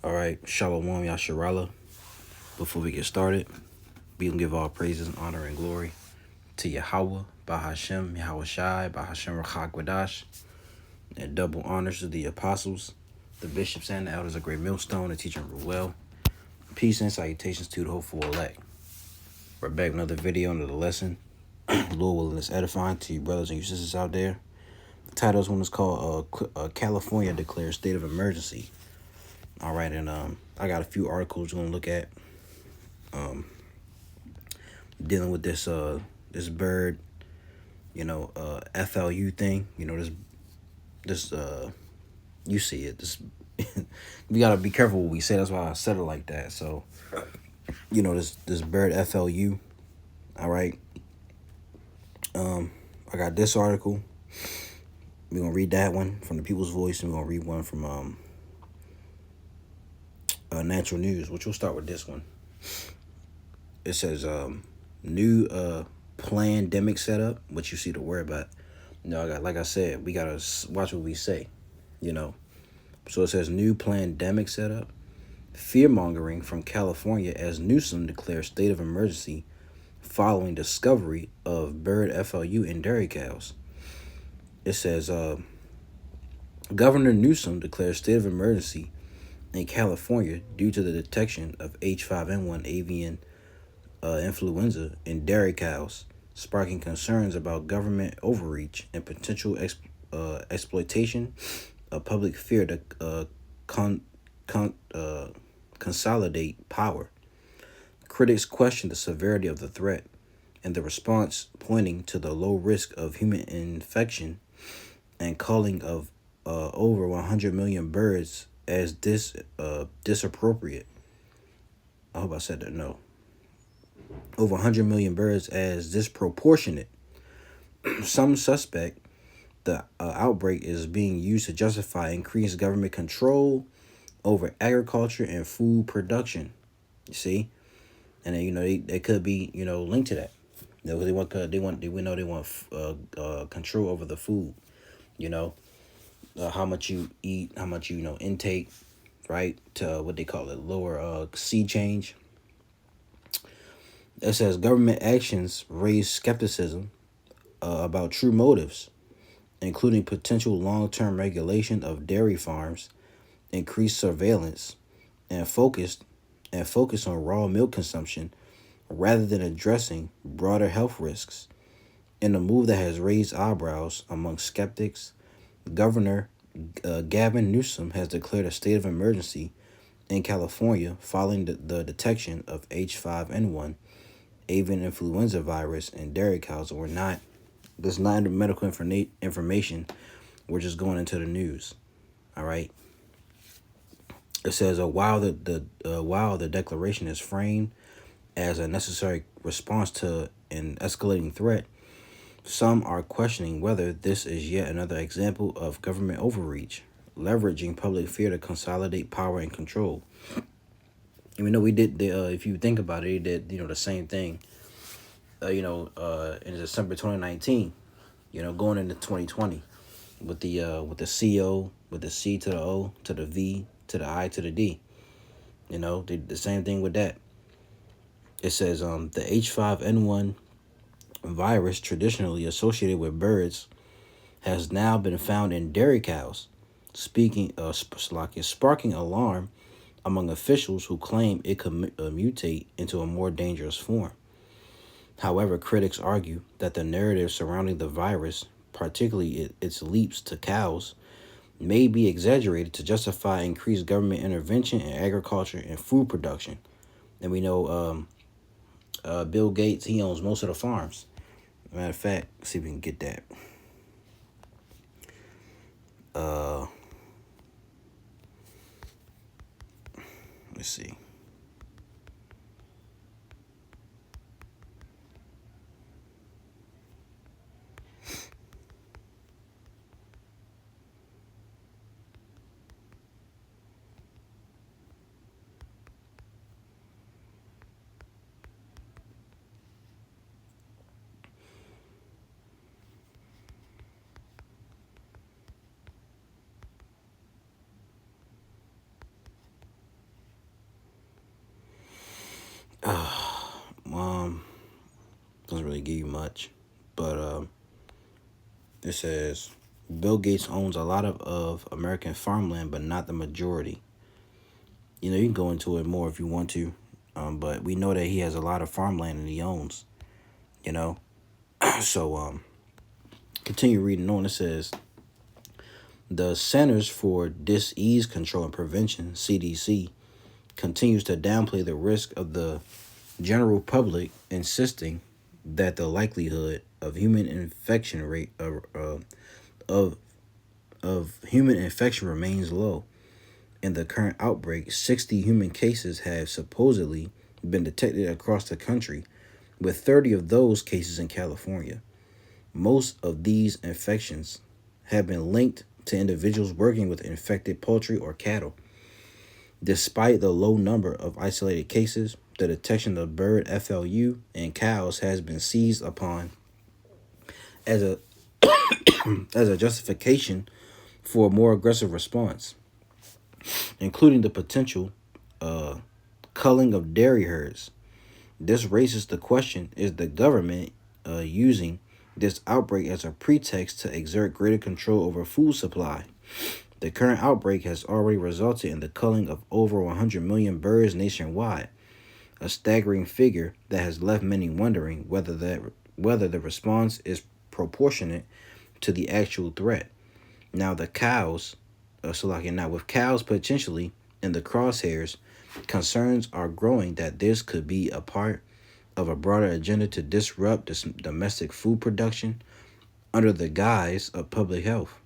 All right, Shalom Yasharala. Before we get started, we gonna give all praises, honor, and glory to Yahweh, Bahashem, Yahweh Shai, Bahashem Rachak Wadash, and double honors to the apostles, the bishops, and the elders of Great Millstone, the teaching well. Peace and salutations to the hopeful elect. We're back with another video under the lesson. Lord willing, is edifying to you brothers and you sisters out there. The title of this one is called California Declares State of Emergency. All right, and I got a few articles we're gonna look at dealing with this bird, FLU thing. This you see it. This we gotta be careful what we say. That's why I said it like that. So, this bird FLU. All right. I got this article. We're gonna read that one from the People's Voice, and we're gonna read one from Natural News, which we'll start with this one. It says new pandemic setup. What you see the word, but like I said, we gotta watch what we say. So it says new pandemic setup. Fear mongering from California as Newsom declares state of emergency following discovery of bird FLU in dairy cows. It says Governor Newsom declares state of emergency in California due to the detection of H5N1 avian influenza in dairy cows, sparking concerns about government overreach and potential exploitation of public fear to consolidate power. Critics question the severity of the threat and the response, pointing to the low risk of human infection and calling of over 100 million birds as disappropriate. I hope I said that. No. Over 100 million birds as disproportionate. Some suspect the outbreak is being used to justify increased government control over agriculture and food production. You see, and then they could be linked to that. We know they want control over the food. How much you eat, how much intake, right? To what they call it, lower sea change. It says government actions raise skepticism about true motives, including potential long-term regulation of dairy farms, increased surveillance, and focus on raw milk consumption rather than addressing broader health risks. In a move that has raised eyebrows among skeptics, Governor Gavin Newsom has declared a state of emergency in California following the detection of H5N1 avian influenza virus in dairy cows. There's not medical information. We're just going into the news. All right. It says while the declaration is framed as a necessary response to an escalating threat, some are questioning whether this is yet another example of government overreach, leveraging public fear to consolidate power and control. And we know we did if you think about it, he did the same thing. In December 2019, going into 2020, with the CO, with the C to the O to the V to the I to the D. They did the same thing with that. It says the H5N1 virus, traditionally associated with birds, has now been found in dairy cows, sparking alarm among officials who claim it could mutate into a more dangerous form. However, critics argue that the narrative surrounding the virus, particularly its leaps to cows, may be exaggerated to justify increased government intervention in agriculture and food production. And we know Bill Gates, he owns most of the farms. Matter of fact, let's see if we can get that. Let's see. much, but it says Bill Gates owns a lot of American farmland, but not the majority. You know, you can go into it more if you want to, but we know that he has a lot of farmland and he owns. You know, so continue reading on. It says the Centers for Disease Control and Prevention (CDC) continues to downplay the risk of the general public, insisting that the likelihood of human infection of human infection remains low. In the current outbreak, 60 human cases have supposedly been detected across the country, with 30 of those cases in California. Most of these infections have been linked to individuals working with infected poultry or cattle. Despite the low number of isolated cases, the detection of bird FLU in cows has been seized upon as a as a justification for a more aggressive response, including the potential culling of dairy herds. This raises the question, is the government using this outbreak as a pretext to exert greater control over food supply? The current outbreak has already resulted in the culling of over 100 million birds nationwide, a staggering figure that has left many wondering whether the response is proportionate to the actual threat. Now with cows potentially in the crosshairs, concerns are growing that this could be a part of a broader agenda to disrupt domestic food production under the guise of public health.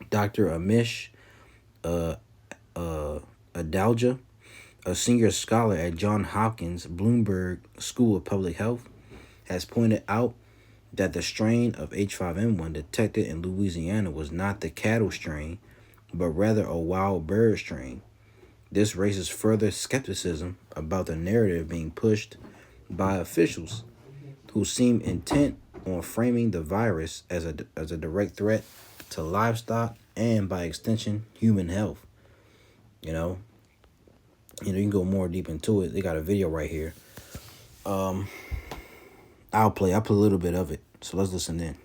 Dr. Amish Adalja, a senior scholar at Johns Hopkins Bloomberg School of Public Health, has pointed out that the strain of H5N1 detected in Louisiana was not the cattle strain, but rather a wild bird strain. This raises further skepticism about the narrative being pushed by officials who seem intent on framing the virus as a direct threat to livestock and, by extension, human health. You know, you can go more deep into it. They got a video right here. I'll play a little bit of it, so let's listen in.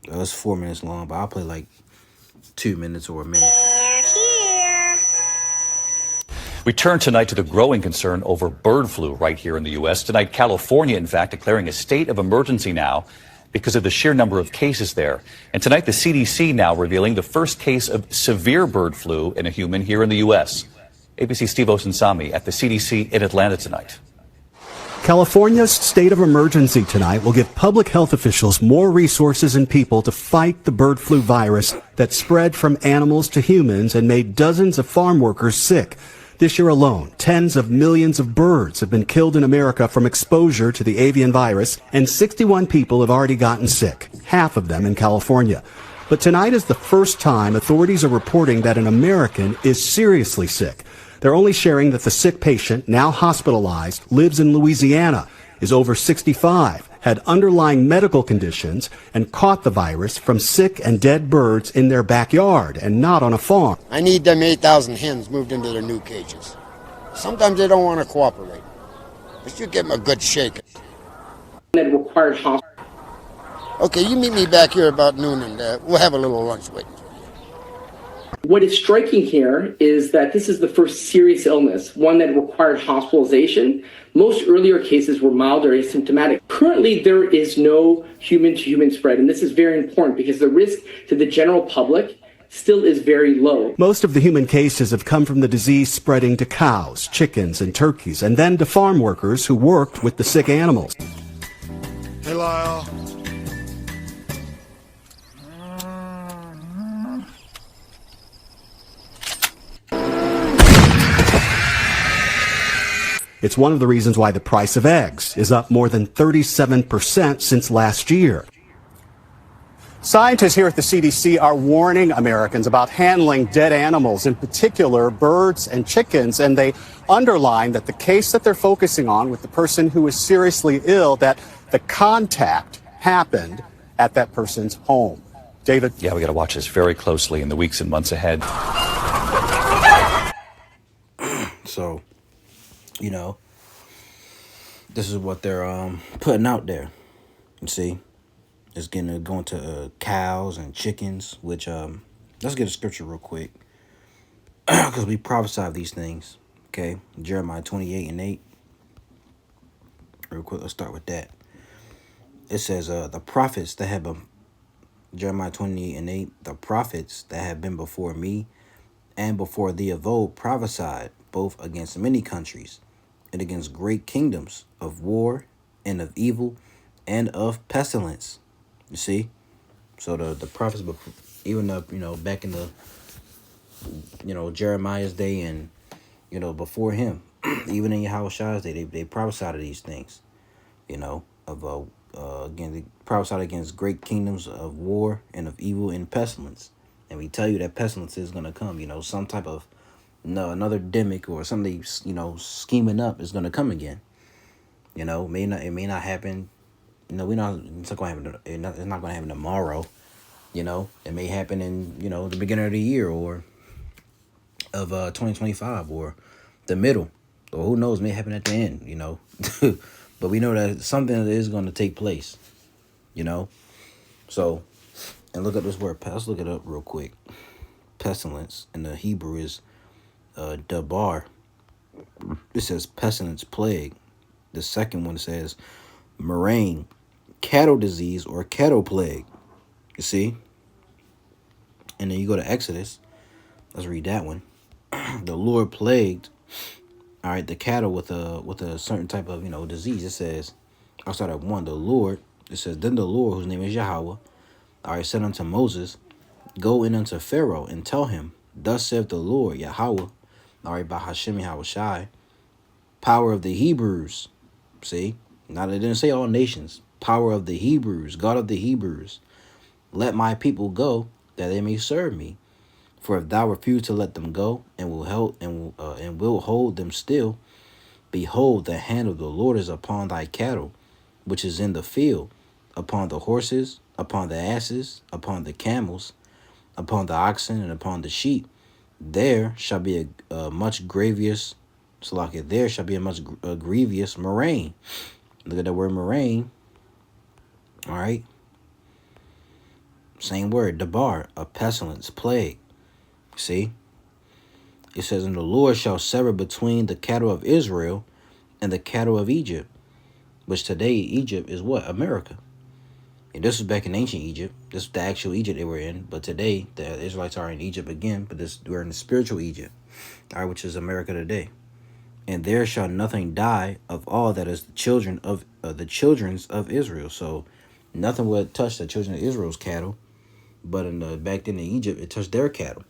It's 4 minutes long, but I'll play like 2 minutes or a minute. We turn tonight to the growing concern over bird flu right here in the U.S. Tonight, California, in fact, declaring a state of emergency now because of the sheer number of cases there. And tonight, the CDC now revealing the first case of severe bird flu in a human here in the U.S. ABC's Steve Osunsami at the CDC in Atlanta tonight. California's state of emergency tonight will give public health officials more resources and people to fight the bird flu virus that spread from animals to humans and made dozens of farm workers sick. This year alone, tens of millions of birds have been killed in America from exposure to the avian virus, and 61 people have already gotten sick, half of them in California. But tonight is the first time authorities are reporting that an American is seriously sick. They're only sharing that the sick patient, now hospitalized, lives in Louisiana, is over 65, had underlying medical conditions, and caught the virus from sick and dead birds in their backyard and not on a farm. I need them 8,000 hens moved into their new cages. Sometimes they don't want to cooperate, but you give them a good shake. That required Okay, you meet me back here about noon and we'll have a little lunch waiting. What is striking here is that this is the first serious illness, one that required hospitalization. Most earlier cases were mild or asymptomatic. Currently, there is no human-to-human spread, and this is very important because the risk to the general public still is very low. Most of the human cases have come from the disease spreading to cows, chickens, and turkeys, and then to farm workers who worked with the sick animals. Hey, Lyle. It's one of the reasons why the price of eggs is up more than 37% since last year. Scientists here at the CDC are warning Americans about handling dead animals, in particular birds and chickens, and they underline that the case that they're focusing on with the person who is seriously ill, that the contact happened at that person's home. David? Yeah, we got to watch this very closely in the weeks and months ahead. So, you know, this is what they're putting out there. You see, it's going to cows and chickens. Which let's get a scripture real quick, because we prophesied these things. Okay, Jeremiah 28:8. Real quick, let's start with that. It says, the prophets that have been, Jeremiah 28:8, the prophets that have been before me and before thee of old prophesied both against many countries and against great kingdoms of war and of evil and of pestilence. You see? So the prophets, even up, back in the, Jeremiah's day and, before him, even in Yahushua's day, they prophesied of these things, of again, they prophesied against great kingdoms of war and of evil and pestilence. And we tell you that pestilence is going to come, some type of, another demic or something, scheming up is going to come again. It may not happen. It's not going to happen. It's not going to happen tomorrow. It may happen in, the beginning of the year or of 2025 or the middle, or who knows, may happen at the end, but we know that something is going to take place, so, and look at this word, let's look it up real quick. Pestilence in the Hebrew is dabar. It says pestilence, plague. The second one says murrain, cattle disease or cattle plague. You see? And then you go to Exodus. Let's read that one. The Lord plagued, all right, the cattle with a certain type of, disease. It says, I'll start at 1. The Lord, it says, then the Lord, whose name is Yahweh, all right, said unto Moses, go in unto Pharaoh and tell him, thus saith the Lord, Yahweh, all right, by Hashem Yahushai, power of the Hebrews. See? Now, they didn't say all nations. Power of the Hebrews, God of the Hebrews. Let my people go, that they may serve me. For if thou refuse to let them go, and will hold them still, behold, the hand of the Lord is upon thy cattle, which is in the field, upon the horses, upon the asses, upon the camels, upon the oxen, and upon the sheep. There shall be a much grievous, there shall be a much grievous murrain. Look at that word murrain. All right. Same word, dabar, a pestilence, plague. See? It says, and the Lord shall sever between the cattle of Israel and the cattle of Egypt, which today Egypt is what? America. And this was back in ancient Egypt. This is the actual Egypt they were in. But today, the Israelites are in Egypt again. But we're in the spiritual Egypt, all right, which is America today. And there shall nothing die of all that is the children of the children's of Israel. So nothing would touch the children of Israel's cattle. But back then in Egypt, it touched their cattle,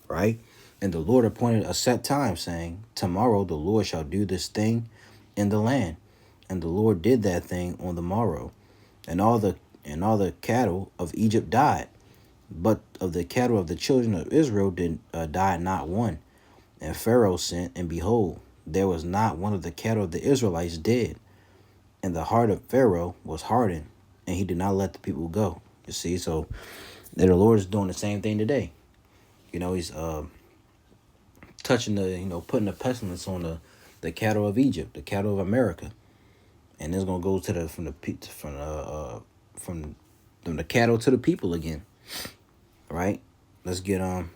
right? And the Lord appointed a set time, saying, tomorrow the Lord shall do this thing in the land. And the Lord did that thing on the morrow. And all the cattle of Egypt died. But of the cattle of the children of Israel died not one. And Pharaoh sent, and behold, there was not one of the cattle of the Israelites dead. And the heart of Pharaoh was hardened, and he did not let the people go. You see, so the Lord is doing the same thing today. He's touching putting the pestilence on the cattle of Egypt, the cattle of America, and it's gonna go to from the cattle to the people again, right? Let's get As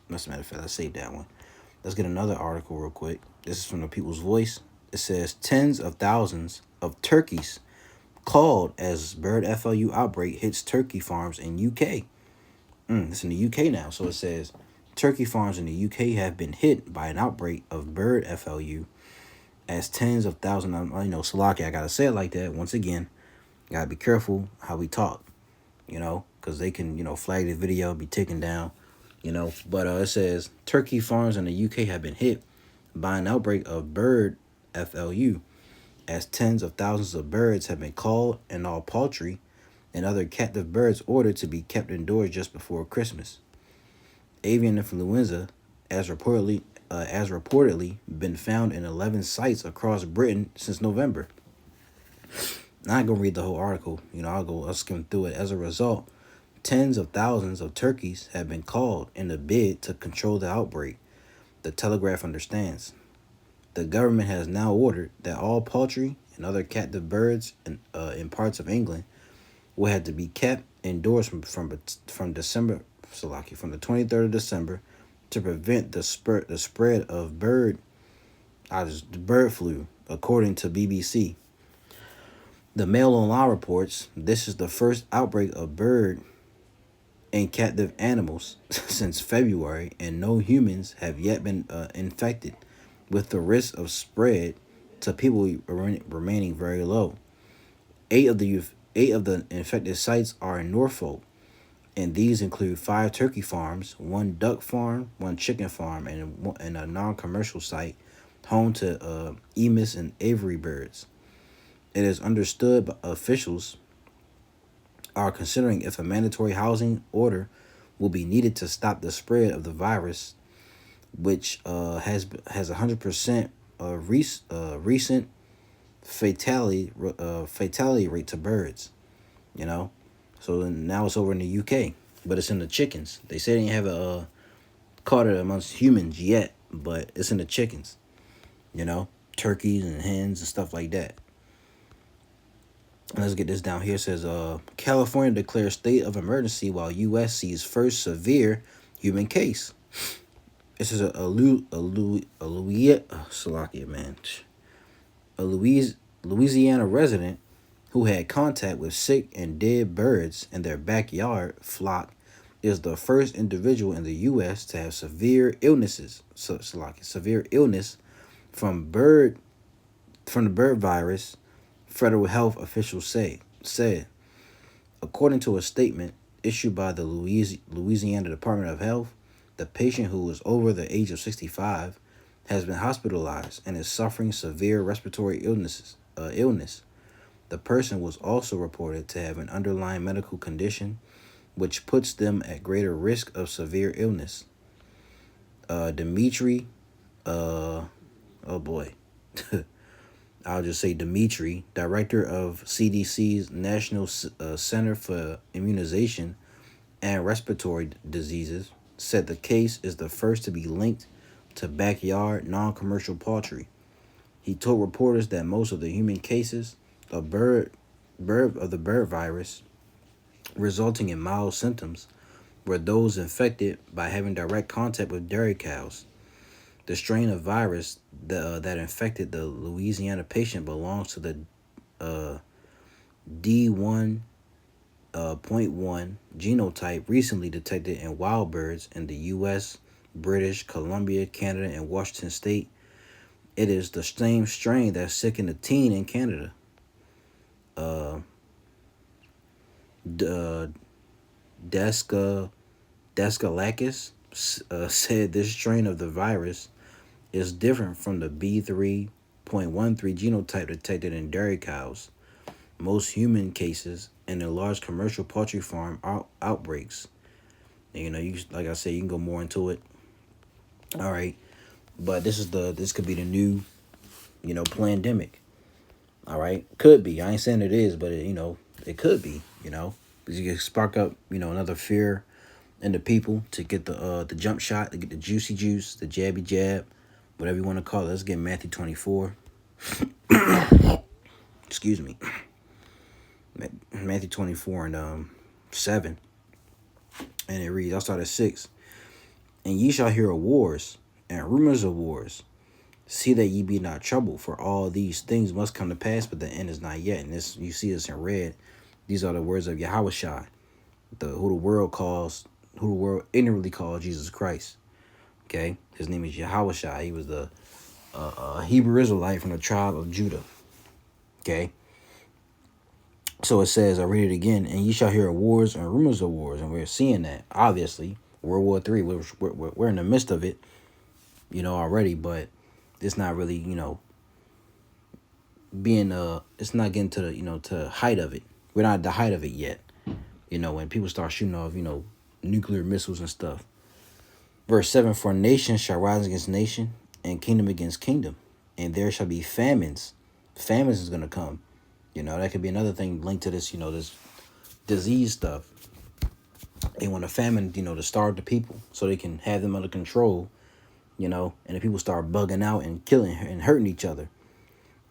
a matter of fact, let's save that one. Let's get another article real quick. This is from the People's Voice. It says tens of thousands of turkeys called as bird FLU outbreak hits turkey farms in UK. It's in the UK now. So it says turkey farms in the UK have been hit by an outbreak of bird FLU as tens of thousands. Salaki, I gotta say it like that once again. Gotta be careful how we talk, because they can, flag the video, be taken down, But it says turkey farms in the UK have been hit by an outbreak of bird FLU as tens of thousands of birds have been called and all poultry and other captive birds ordered to be kept indoors just before Christmas. Avian influenza, as reportedly been found in 11 sites across Britain since November. Now I'm gonna read the whole article. I'll skim through it. As a result, tens of thousands of turkeys have been called in a bid to control the outbreak. The Telegraph understands. The government has now ordered that all poultry and other captive birds in parts of England will have to be kept indoors from December, Salaki, from the 23rd of December to prevent the spread of bird flu, according to BBC. The Mail Online reports this is the first outbreak of bird and captive animals since February, and no humans have yet been infected, with the risk of spread to people remaining very low. Eight of the infected sites are in Norfolk, and these include 5 turkey farms, 1 duck farm, 1 chicken farm, and a non-commercial site home to emus and aviary birds. It is understood by officials are considering if a mandatory housing order will be needed to stop the spread of the virus, which has 100% recent fatality rate to birds. You know, so now it's over in the UK, but it's in the chickens. They say they haven't caught it amongst humans yet, but it's in the chickens. You know, turkeys and hens and stuff like that. Let's get this down here. It says, California declares state of emergency while U.S. sees first severe human case. This is a Louisiana resident who had contact with sick and dead birds in their backyard flock is the first individual in the U.S. to have severe illness from the bird virus. Federal health officials said, according to a statement issued by the Louisiana Department of Health, the patient, who is over the age of 65, has been hospitalized and is suffering severe respiratory illness. The person was also reported to have an underlying medical condition, which puts them at greater risk of severe illness. Dimitri, oh boy. I'll just say Dimitri, director of CDC's National Center for Immunization and Respiratory Diseases, said the case is the first to be linked to backyard non-commercial poultry. He told reporters that most of the human cases of the bird virus resulting in mild symptoms were those infected by having direct contact with dairy cows. The strain of virus that infected the Louisiana patient belongs to the D1.1 genotype recently detected in wild birds in the U.S., British Columbia, Canada, and Washington State. It is the same strain that sickened a teen in Canada. Daskalakis said this strain of the virus is different from the B3.13 genotype detected in dairy cows, most human cases, and in large commercial poultry farm outbreaks. And, you know, like I said, you can go more into it. All right, but this could be the new, pandemic. All right, could be. I ain't saying it is, but it could be. Because you can spark up, another fear in the people to get the jump shot, to get the juicy juice, the jabby jab, whatever you want to call it. Let's get Matthew 24. Excuse me. Matthew 24 and 7. And it reads, I'll start at 6. And ye shall hear of wars and rumors of wars. See that ye be not troubled, for all these things must come to pass, but the end is not yet. And this, you see this in red. These are the words of Yahushua, who the world ignorantly calls Jesus Christ. Okay, his name is Yahushua. He was the Hebrew Israelite from the tribe of Judah. Okay. So it says, I read it again, and ye shall hear of wars and rumors of wars. And we're seeing that, obviously. World War III, we're in the midst of it, already, but it's not really, it's not getting to the, to the height of it. We're not at the height of it yet, when people start shooting off, nuclear missiles and stuff. Verse 7, for nation shall rise against nation, and kingdom against kingdom, and there shall be famines. Famines is going to come. That could be another thing linked to this, this disease stuff. They want a famine, to starve the people so they can have them under control and the people start bugging out and killing and hurting each other.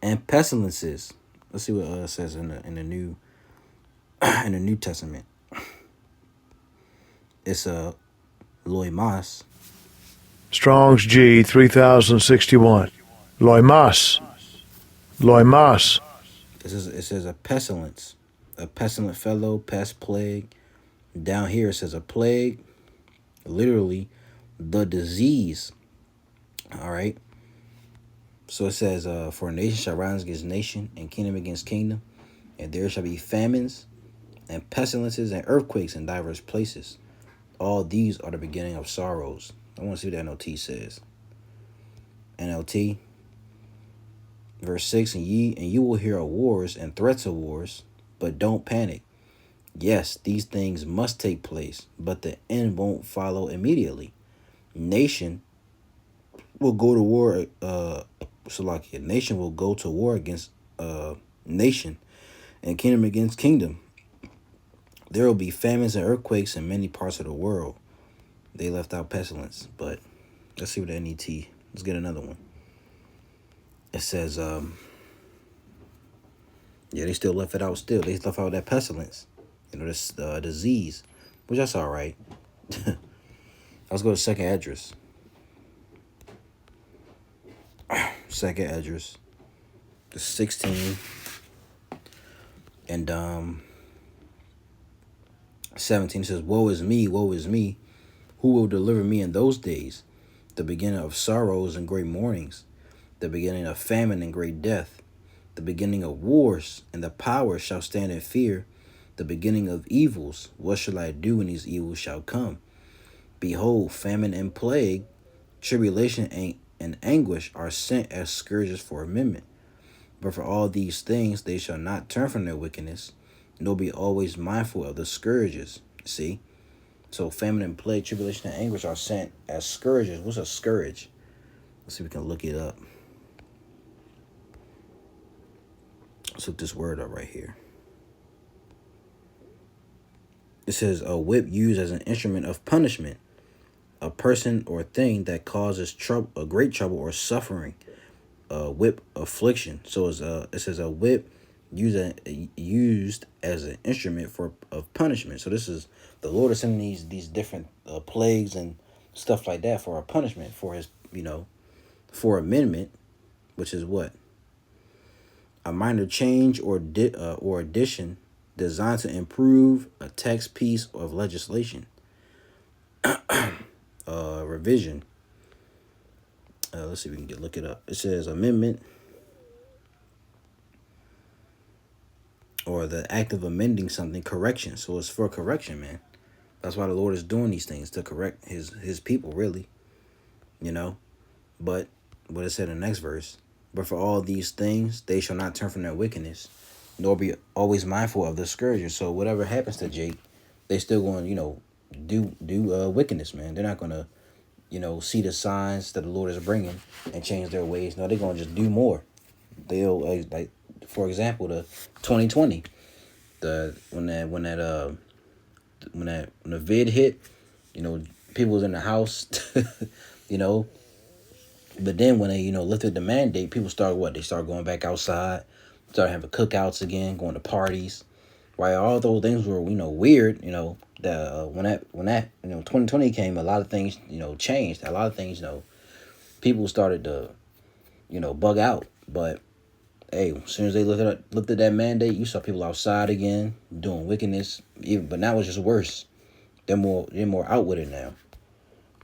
And pestilences. Let's see what it says in the new in the New Testament. It's a loimas. Strong's G 3061. Loimas. Loimas. It says a pestilence, a pestilent fellow, pest, plague. Down here it says a plague, literally the disease. All right. So it says, for a nation shall rise against nation, and kingdom against kingdom, and there shall be famines and pestilences and earthquakes in diverse places. All these are the beginning of sorrows. I want to see what the NLT says. NLT, verse 6, and you will hear of wars and threats of wars, but don't panic. Yes, these things must take place, but the end won't follow immediately. Nation will go to war. Nation will go to war against nation, and kingdom against kingdom. There will be famines and earthquakes in many parts of the world. They left out pestilence, but let's see what the NET. Let's get another one. It says, they still left it out. Still, they left out that pestilence. This disease, which that's all right. Let's go to second address. Second address, the 16 and 17 says, woe is me, who will deliver me in those days? The beginning of sorrows and great mournings, the beginning of famine and great death, the beginning of wars, and the powers shall stand in fear, the beginning of evils. What shall I do when these evils shall come? Behold, famine and plague, tribulation and anguish are sent as scourges for amendment. But for all these things they shall not turn from their wickedness, nor be always mindful of the scourges. See? So famine and plague, tribulation and anguish are sent as scourges. What's a scourge? Let's see if we can look it up. Let's look this word up right here. It says a whip used as an instrument of punishment, a person or thing that causes trouble, great trouble or suffering. Whip, affliction. So it says a whip used as an instrument of punishment. So this is the Lord is sending these different plagues and stuff like that for a punishment, for his for amendment, which is what, a minor change or addition designed to improve a text piece of legislation. Revision. Let's see if we can look it up. It says amendment, or the act of amending something, correction. So it's for correction, man. That's why the Lord is doing these things, to correct his people, really. But what it said in the next verse, but for all these things they shall not turn from their wickedness, nor be always mindful of the scourges. So whatever happens to Jake, they still going do wickedness, man. They're not going to see the signs that the Lord is bringing and change their ways. No, they're going to just do more. They'll like, for example, the 2020, when the vid hit, people was in the house, but then when they lifted the mandate, people started what? They started going back outside, started having cookouts again, going to parties. Right, all those things were weird. When that 2020 came, a lot of things changed. A lot of things people started to bug out. But hey, as soon as they lifted that mandate, you saw people outside again doing wickedness. But now it's just worse. They're more out with it now.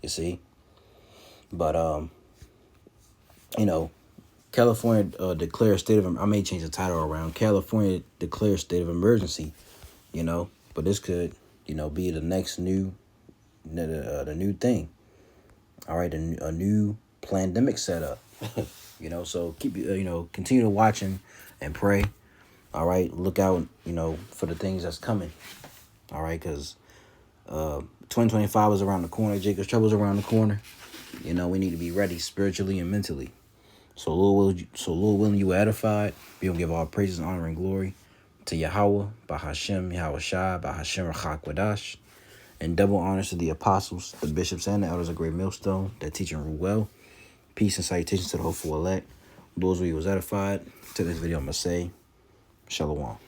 You see, but California declares state of. I may change the title around. California declares state of emergency. But this could be the next new thing. All right, a new pandemic setup. So keep continue to watching and pray. All right, look out for the things that's coming. All right, because 2025 is around the corner. Jacob's Trouble is around the corner. We need to be ready spiritually and mentally. So Lord willing, you were edified. We will give all praises, honor, and glory to Yahweh, by Hashem, Yahweh Shai, by Hashem Rachak Wadash. And double honors to the apostles, the bishops, and the elders of Great Millstone that teach and rule well. Peace and salutations to the hopeful elect. Those of you who was edified. To this video, I'm going to say, Shalom.